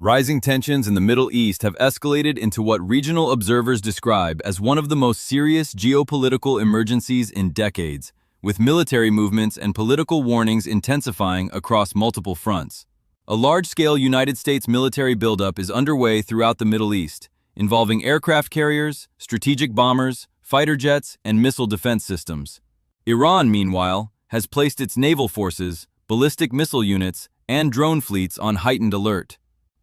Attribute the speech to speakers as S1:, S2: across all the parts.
S1: Rising tensions in the Middle East have escalated into what regional observers describe as one of the most serious geopolitical emergencies in decades, with military movements and political warnings intensifying across multiple fronts. A large-scale United States military buildup is underway throughout the Middle East, involving aircraft carriers, strategic bombers, fighter jets, and missile defense systems. Iran, meanwhile, has placed its naval forces, ballistic missile units, and drone fleets on heightened alert.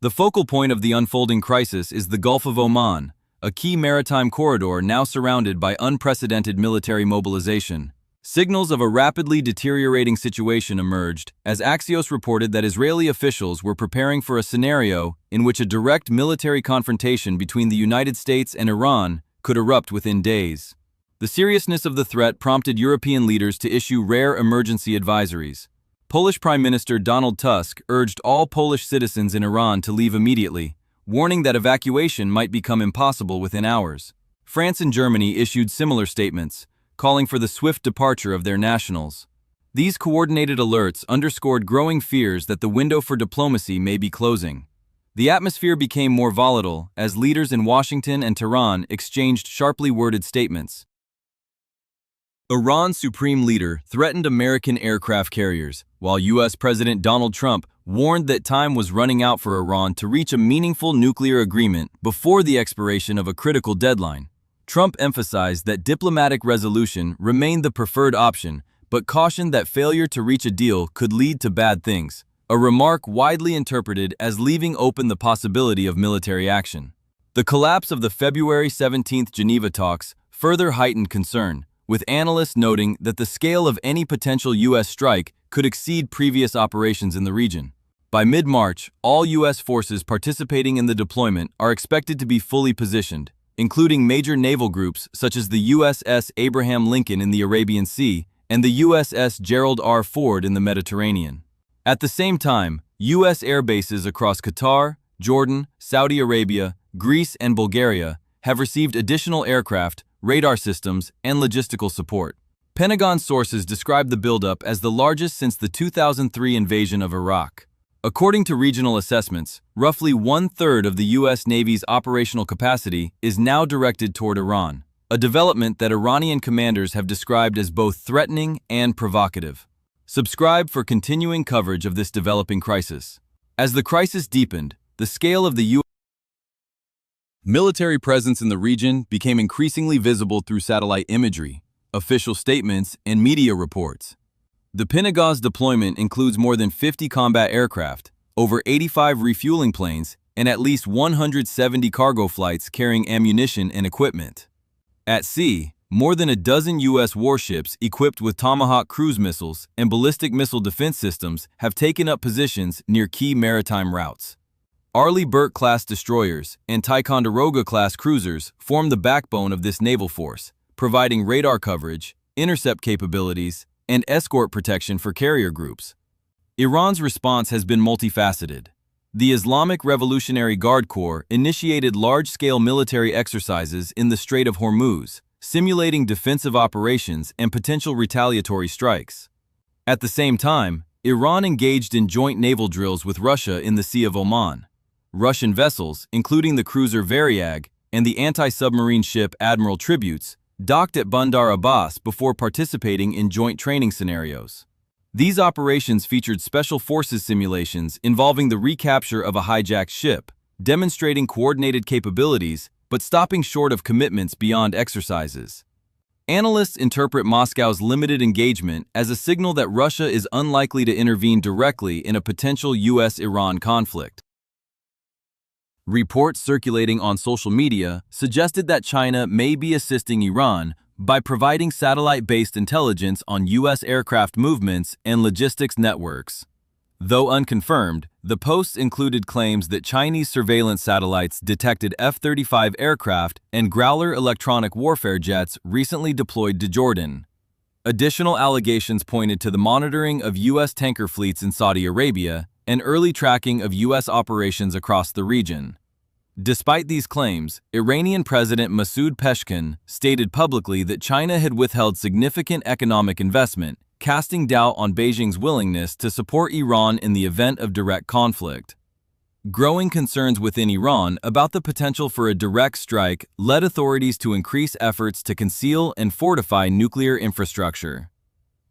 S1: The focal point of the unfolding crisis is the Gulf of Oman, a key maritime corridor now surrounded by unprecedented military mobilization. Signals of a rapidly deteriorating situation emerged as Axios reported that Israeli officials were preparing for a scenario in which a direct military confrontation between the United States and Iran could erupt within days. The seriousness of the threat prompted European leaders to issue rare emergency advisories. Polish Prime Minister Donald Tusk urged all Polish citizens in Iran to leave immediately, warning that evacuation might become impossible within hours. France and Germany issued similar statements, calling for the swift departure of their nationals. These coordinated alerts underscored growing fears that the window for diplomacy may be closing. The atmosphere became more volatile as leaders in Washington and Tehran exchanged sharply worded statements. Iran's supreme leader threatened American aircraft carriers, while U.S. President Donald Trump warned that time was running out for Iran to reach a meaningful nuclear agreement before the expiration of a critical deadline. Trump emphasized that diplomatic resolution remained the preferred option, but cautioned that failure to reach a deal could lead to bad things, a remark widely interpreted as leaving open the possibility of military action. The collapse of the February 17 Geneva talks further heightened concern, with analysts noting that the scale of any potential U.S. strike could exceed previous operations in the region. By mid-March, all U.S. forces participating in the deployment are expected to be fully positioned, including major naval groups such as the USS Abraham Lincoln in the Arabian Sea and the USS Gerald R. Ford in the Mediterranean. At the same time, U.S. air bases across Qatar, Jordan, Saudi Arabia, Greece, and Bulgaria have received additional aircraft, radar systems, and logistical support. Pentagon sources describe the buildup as the largest since the 2003 invasion of Iraq. According to regional assessments, roughly one-third of the U.S. Navy's operational capacity is now directed toward Iran, a development that Iranian commanders have described as both threatening and provocative. Subscribe for continuing coverage of this developing crisis. As the crisis deepened, the scale of the U.S. military presence in the region became increasingly visible through satellite imagery, official statements, and media reports. The Pentagon's deployment includes more than 50 combat aircraft, over 85 refueling planes, and at least 170 cargo flights carrying ammunition and equipment. At sea, more than a dozen U.S. warships equipped with Tomahawk cruise missiles and ballistic missile defense systems have taken up positions near key maritime routes. Arleigh Burke-class destroyers and Ticonderoga-class cruisers form the backbone of this naval force, providing radar coverage, intercept capabilities, and escort protection for carrier groups. Iran's response has been multifaceted. The Islamic Revolutionary Guard Corps initiated large-scale military exercises in the Strait of Hormuz, simulating defensive operations and potential retaliatory strikes. At the same time, Iran engaged in joint naval drills with Russia in the Sea of Oman. Russian vessels, including the cruiser Varyag and the anti-submarine ship Admiral Tributes, docked at Bandar Abbas before participating in joint training scenarios. These operations featured special forces simulations involving the recapture of a hijacked ship, demonstrating coordinated capabilities but stopping short of commitments beyond exercises. Analysts interpret Moscow's limited engagement as a signal that Russia is unlikely to intervene directly in a potential U.S.-Iran conflict. Reports circulating on social media suggested that China may be assisting Iran by providing satellite-based intelligence on U.S. aircraft movements and logistics networks. Though unconfirmed, the posts included claims that Chinese surveillance satellites detected F-35 aircraft and Growler electronic warfare jets recently deployed to Jordan. Additional allegations pointed to the monitoring of U.S. tanker fleets in Saudi Arabia and early tracking of U.S. operations across the region. Despite these claims, Iranian President Masoud Pezeshkian stated publicly that China had withheld significant economic investment, casting doubt on Beijing's willingness to support Iran in the event of direct conflict. Growing concerns within Iran about the potential for a direct strike led authorities to increase efforts to conceal and fortify nuclear infrastructure.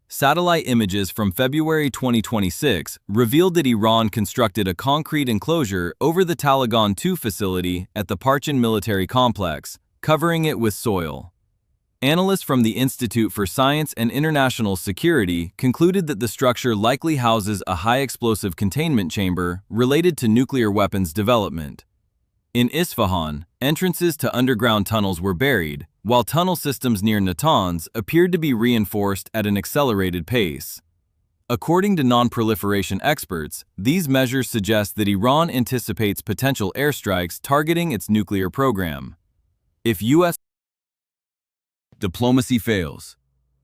S1: Satellite images from February 2026 revealed that Iran constructed a concrete enclosure over the Talagan 2 facility at the Parchin military complex, covering it with soil. Analysts from the Institute for Science and International Security concluded that the structure likely houses a high-explosive containment chamber related to nuclear weapons development. In Isfahan, entrances to underground tunnels were buried, while tunnel systems near Natanz appeared to be reinforced at an accelerated pace. According to non-proliferation experts, these measures suggest that Iran anticipates potential airstrikes targeting its nuclear program. If U.S. diplomacy fails,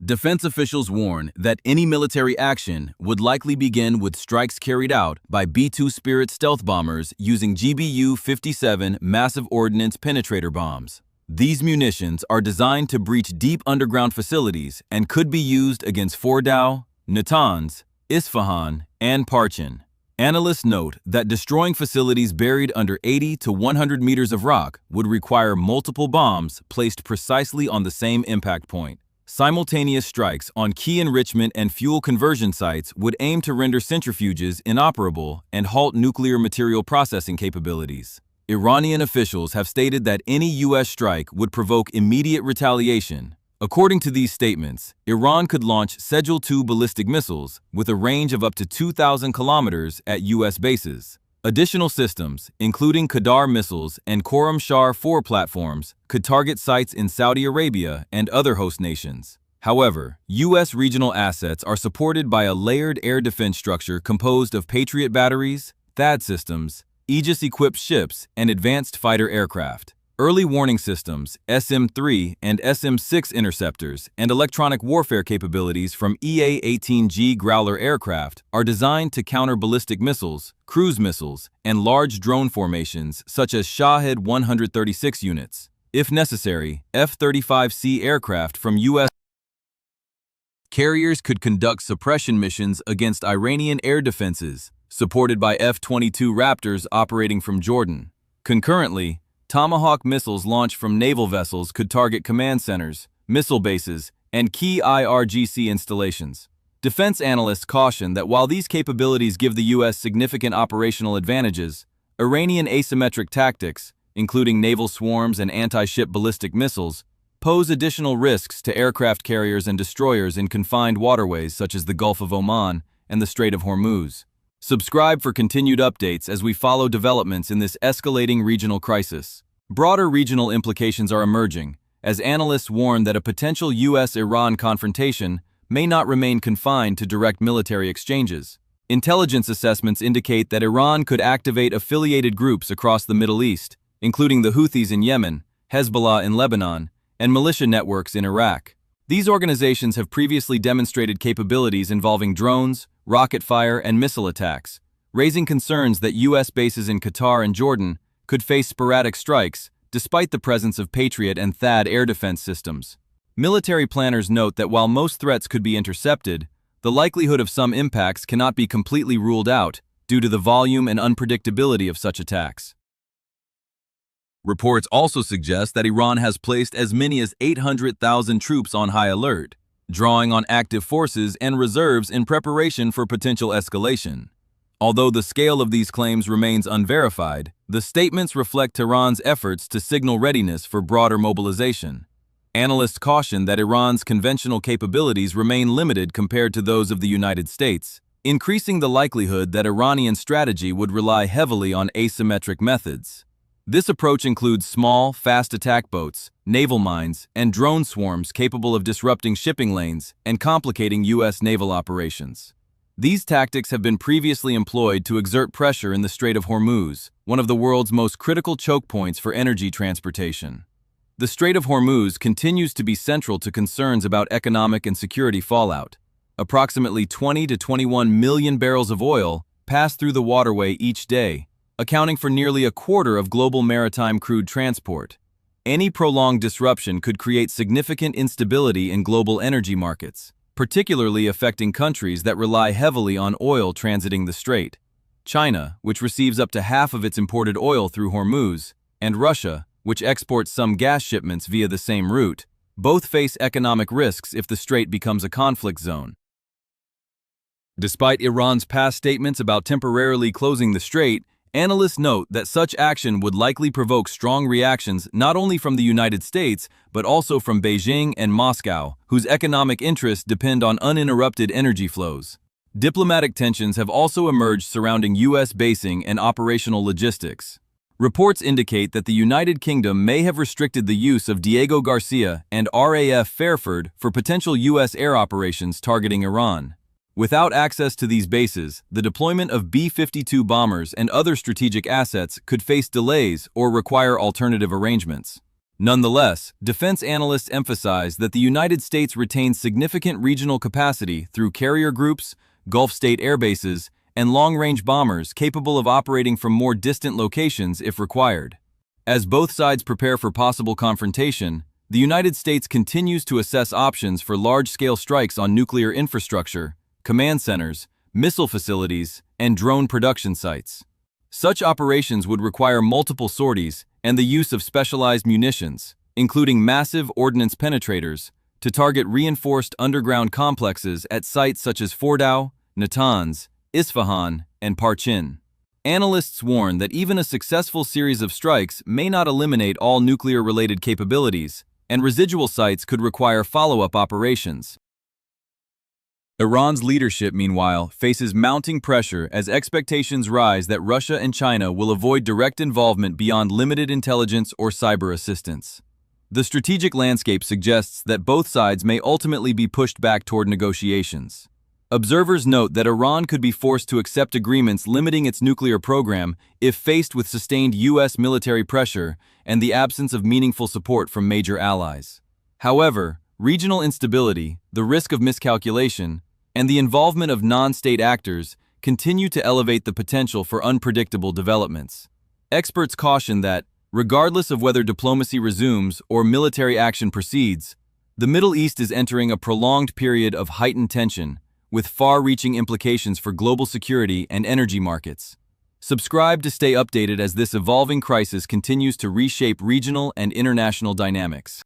S1: defense officials warn that any military action would likely begin with strikes carried out by B-2 Spirit stealth bombers using GBU-57 massive ordnance penetrator bombs. These munitions are designed to breach deep underground facilities and could be used against Fordow, Natanz, Isfahan, and Parchin. Analysts note that destroying facilities buried under 80 to 100 meters of rock would require multiple bombs placed precisely on the same impact point. Simultaneous strikes on key enrichment and fuel conversion sites would aim to render centrifuges inoperable and halt nuclear material processing capabilities. Iranian officials have stated that any U.S. strike would provoke immediate retaliation. According to these statements, Iran could launch Sejul-2 ballistic missiles with a range of up to 2,000 kilometers at U.S. bases. Additional systems, including Qadar missiles and Khorramshahr-4 platforms, could target sites in Saudi Arabia and other host nations. However, U.S. regional assets are supported by a layered air defense structure composed of Patriot batteries, THAAD systems, Aegis-equipped ships, and advanced fighter aircraft. Early warning systems, SM-3 and SM-6 interceptors, and electronic warfare capabilities from EA-18G Growler aircraft are designed to counter ballistic missiles, cruise missiles, and large drone formations such as Shahed 136 units. If necessary, F-35C aircraft from U.S. carriers could conduct suppression missions against Iranian air defenses, supported by F-22 Raptors operating from Jordan. Concurrently, Tomahawk missiles launched from naval vessels could target command centers, missile bases, and key IRGC installations. Defense analysts caution that while these capabilities give the U.S. significant operational advantages, Iranian asymmetric tactics, including naval swarms and anti-ship ballistic missiles, pose additional risks to aircraft carriers and destroyers in confined waterways such as the Gulf of Oman and the Strait of Hormuz. Subscribe for continued updates as we follow developments in this escalating regional crisis. Broader regional implications are emerging, as analysts warn that a potential U.S.-Iran confrontation may not remain confined to direct military exchanges. Intelligence assessments indicate that Iran could activate affiliated groups across the Middle East, including the Houthis in Yemen, Hezbollah in Lebanon, and militia networks in Iraq. These organizations have previously demonstrated capabilities involving drones, rocket fire, and missile attacks, raising concerns that U.S. bases in Qatar and Jordan could face sporadic strikes despite the presence of Patriot and THAAD air defense systems. Military planners note that while most threats could be intercepted, the likelihood of some impacts cannot be completely ruled out due to the volume and unpredictability of such attacks. Reports also suggest that Iran has placed as many as 800,000 troops on high alert, drawing on active forces and reserves in preparation for potential escalation. Although the scale of these claims remains unverified, the statements reflect Tehran's efforts to signal readiness for broader mobilization. Analysts caution that Iran's conventional capabilities remain limited compared to those of the United States, increasing the likelihood that Iranian strategy would rely heavily on asymmetric methods. This approach includes small, fast attack boats, naval mines, and drone swarms capable of disrupting shipping lanes and complicating U.S. naval operations. These tactics have been previously employed to exert pressure in the Strait of Hormuz, one of the world's most critical choke points for energy transportation. The Strait of Hormuz continues to be central to concerns about economic and security fallout. Approximately 20 to 21 million barrels of oil pass through the waterway each day, accounting for nearly a quarter of global maritime crude transport. Any prolonged disruption could create significant instability in global energy markets, particularly affecting countries that rely heavily on oil transiting the strait. China, which receives up to half of its imported oil through Hormuz, and Russia, which exports some gas shipments via the same route, both face economic risks if the strait becomes a conflict zone. Despite Iran's past statements about temporarily closing the strait, analysts note that such action would likely provoke strong reactions not only from the United States, but also from Beijing and Moscow, whose economic interests depend on uninterrupted energy flows. Diplomatic tensions have also emerged surrounding U.S. basing and operational logistics. Reports indicate that the United Kingdom may have restricted the use of Diego Garcia and RAF Fairford for potential U.S. air operations targeting Iran. Without access to these bases, the deployment of B-52 bombers and other strategic assets could face delays or require alternative arrangements. Nonetheless, defense analysts emphasize that the United States retains significant regional capacity through carrier groups, Gulf state air bases, and long-range bombers capable of operating from more distant locations if required. As both sides prepare for possible confrontation, the United States continues to assess options for large-scale strikes on nuclear infrastructure, command centers, missile facilities, and drone production sites. Such operations would require multiple sorties and the use of specialized munitions, including massive ordnance penetrators, to target reinforced underground complexes at sites such as Fordow, Natanz, Isfahan, and Parchin. Analysts warn that even a successful series of strikes may not eliminate all nuclear-related capabilities, and residual sites could require follow-up operations. Iran's leadership, meanwhile, faces mounting pressure as expectations rise that Russia and China will avoid direct involvement beyond limited intelligence or cyber assistance. The strategic landscape suggests that both sides may ultimately be pushed back toward negotiations. Observers note that Iran could be forced to accept agreements limiting its nuclear program if faced with sustained U.S. military pressure and the absence of meaningful support from major allies. However, regional instability, the risk of miscalculation, and the involvement of non-state actors continue to elevate the potential for unpredictable developments. Experts caution that, regardless of whether diplomacy resumes or military action proceeds, the Middle East is entering a prolonged period of heightened tension, with far-reaching implications for global security and energy markets. Subscribe to stay updated as this evolving crisis continues to reshape regional and international dynamics.